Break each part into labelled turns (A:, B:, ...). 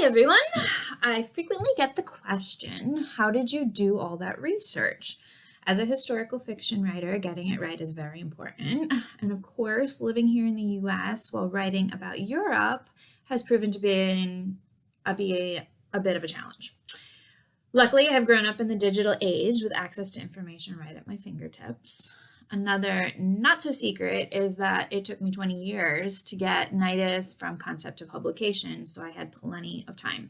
A: everyone. I frequently get the question, how did you do all that research? As a historical fiction writer, getting it right is very important. And of course, living here in the US while writing about Europe has proven to be a bit of a challenge. Luckily, I've grown up in the digital age with access to information right at my fingertips. Another not so secret is that it took me 20 years to get Nidus from concept to publication, so I had plenty of time.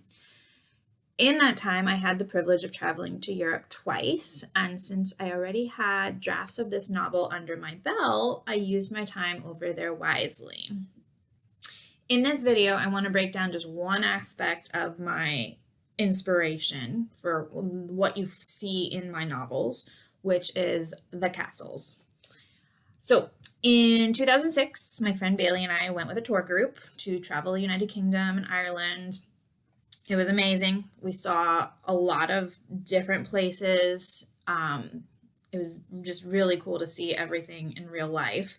A: In that time, I had the privilege of traveling to Europe twice, and since I already had drafts of this novel under my belt, I used my time over there wisely. In this video, I want to break down just one aspect of my inspiration for what you see in my novels, which is the castles. So in 2006, my friend Bailey and I went with a tour group to travel the United Kingdom and Ireland. It was amazing. We saw a lot of different places. It was just really cool to see everything in real life.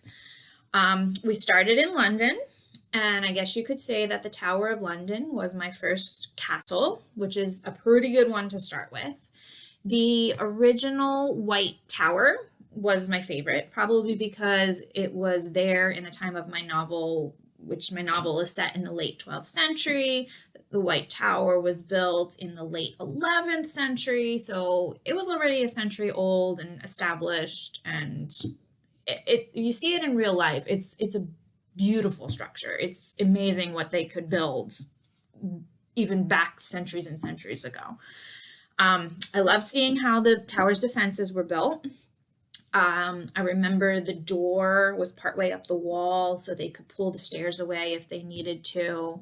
A: We started in London, and I guess you could say that the Tower of London was my first castle, which is a pretty good one to start with. The original White Tower was my favorite, probably because it was there in the time of my novel, which my novel is set in the late 12th century. The White Tower was built in the late 11th century, so it was already a century old and established, and you see it in real life. It's a beautiful structure. It's amazing what they could build even back centuries and centuries ago. I love seeing how the tower's defenses were built. I remember the door was partway up the wall, so they could pull the stairs away if they needed to.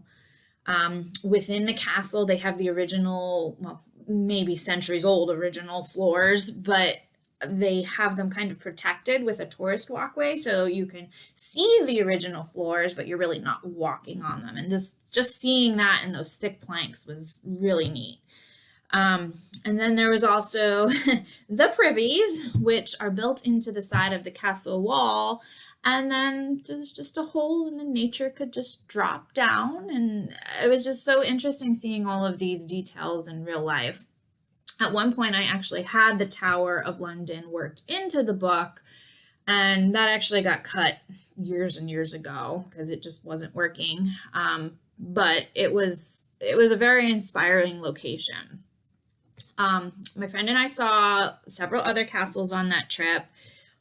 A: Within the castle, they have the original, well, maybe centuries old original floors, but they have them kind of protected with a tourist walkway, so you can see the original floors, but you're really not walking on them. And just seeing that in those thick planks was really neat. And then there was also the privies, which are built into the side of the castle wall. And then there's just a hole and then nature could just drop down. And it was just so interesting seeing all of these details in real life. At one point, I actually had the Tower of London worked into the book, and that actually got cut years and years ago because it just wasn't working. But it was a very inspiring location. My friend and I saw several other castles on that trip,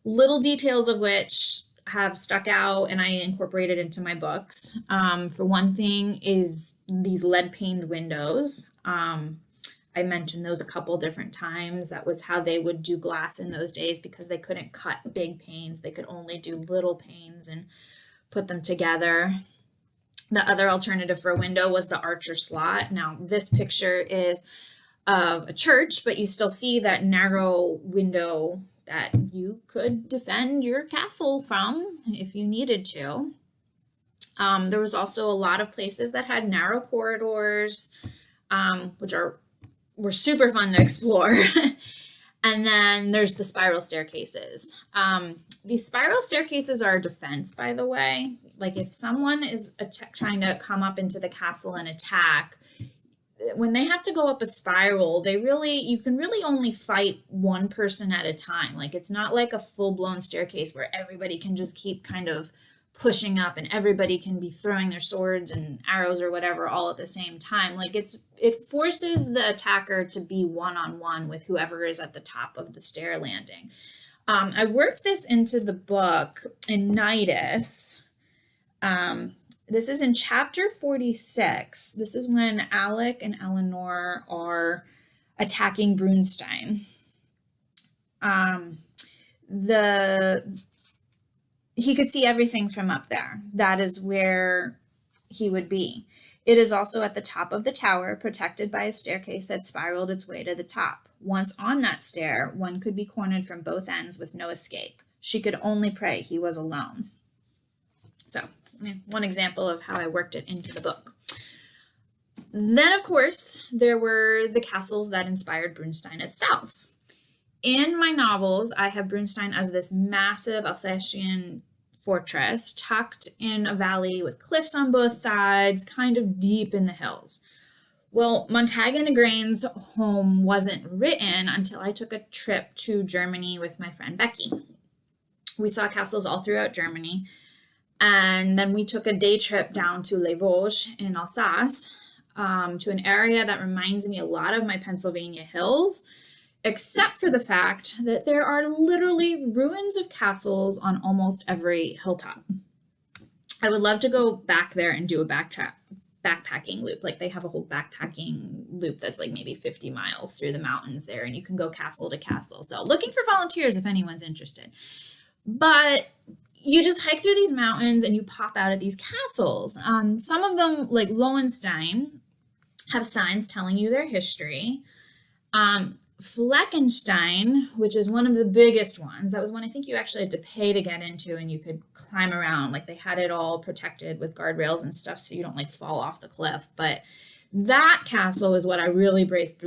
A: little details of which have stuck out and I incorporated into my books. For one thing is these lead-paned windows. I mentioned those a couple different times. That was how they would do glass in those days because they couldn't cut big panes. They could only do little panes and put them together. The other alternative for a window was the archer slot. Now, this picture is of a church, but you still see that narrow window that you could defend your castle from if you needed to. There was also a lot of places that had narrow corridors, which were super fun to explore. And then there's the spiral staircases. These spiral staircases are a defense, by the way. Like if someone is trying to come up into the castle and attack, when they have to go up a spiral, you can really only fight one person at a time. Like it's not like a full-blown staircase where everybody can just keep kind of pushing up and everybody can be throwing their swords and arrows or whatever all at the same time. Like it forces the attacker to be one-on-one with whoever is at the top of the stair landing. I worked this into the book in Nidus. This is in chapter 46. This is when Alec and Eleanor are attacking Brunstein. He could see everything from up there. That is where he would be. It is also at the top of the tower, protected by a staircase that spiraled its way to the top. Once on that stair, one could be cornered from both ends with no escape. She could only pray he was alone. So, one example of how I worked it into the book. Then, of course, there were the castles that inspired Brunstein itself. In my novels, I have Brunstein as this massive Alsatian fortress tucked in a valley with cliffs on both sides, kind of deep in the hills. Well, Montague Igraine's home wasn't written until I took a trip to Germany with my friend Becky. We saw castles all throughout Germany, and then we took a day trip down to Les Vosges in Alsace, to an area that reminds me a lot of my Pennsylvania hills, except for the fact that there are literally ruins of castles on almost every hilltop. I would love to go back there and do a backpacking loop. Like they have a whole backpacking loop that's like maybe 50 miles through the mountains there, and you can go castle to castle. So looking for volunteers if anyone's interested. But you just hike through these mountains and you pop out at these castles. Some of them, like Lowenstein, have signs telling you their history. Fleckenstein, which is one of the biggest ones, that was one I think you actually had to pay to get into, and you could climb around. Like they had it all protected with guardrails and stuff so you don't like fall off the cliff. But that castle is what I really braced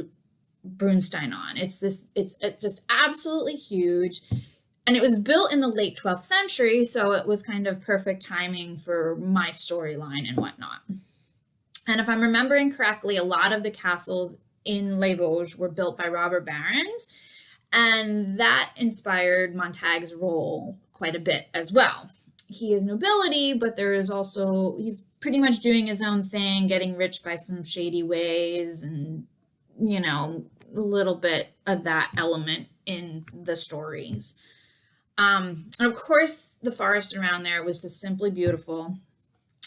A: Brunstein on. It's just absolutely huge. And it was built in the late 12th century, so it was kind of perfect timing for my storyline and whatnot. And if I'm remembering correctly, a lot of the castles in Les Vosges were built by robber barons, and that inspired Montague's role quite a bit as well. He is nobility, but there is also, he's pretty much doing his own thing, getting rich by some shady ways, and, you know, a little bit of that element in the stories. And of course, the forest around there was just simply beautiful.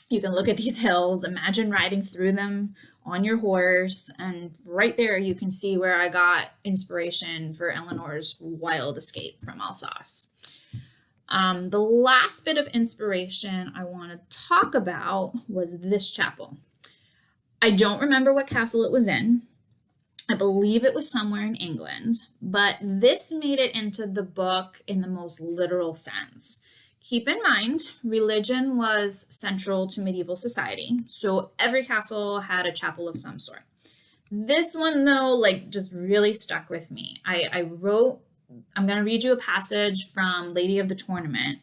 A: You can look at these hills, imagine riding through them on your horse, and right there you can see where I got inspiration for Eleanor's wild escape from Alsace. The last bit of inspiration I want to talk about was this chapel. I don't remember what castle it was in. I believe it was somewhere in England, but this made it into the book in the most literal sense. Keep in mind, religion was central to medieval society, so every castle had a chapel of some sort. This one, though, like just really stuck with me. I'm going to read you a passage from Lady of the Tournament,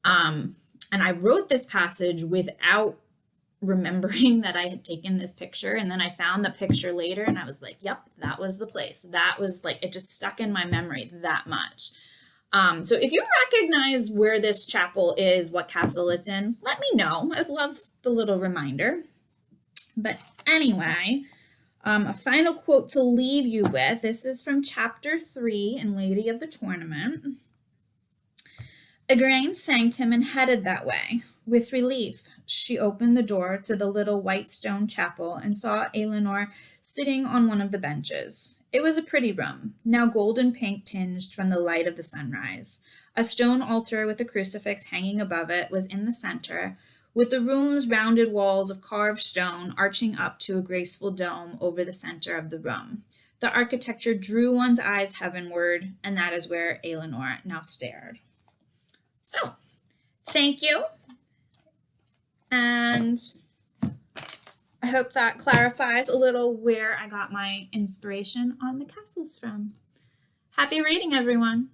A: and I wrote this passage without remembering that I had taken this picture, and then I found the picture later and I was like, yep, that was the place. That was like, it just stuck in my memory that much. So if you recognize where this chapel is, what castle it's in, let me know. I'd love the little reminder. But anyway, a final quote to leave you with. This is from chapter 3 in Lady of the Tournament. Igraine thanked him and headed that way. With relief, she opened the door to the little white stone chapel and saw Eleanor sitting on one of the benches. It was a pretty room, now golden pink tinged from the light of the sunrise. A stone altar with a crucifix hanging above it was in the center, with the room's rounded walls of carved stone arching up to a graceful dome over the center of the room. The architecture drew one's eyes heavenward, and that is where Eleanor now stared. So, thank you. And I hope that clarifies a little where I got my inspiration on the castles from. Happy reading, everyone.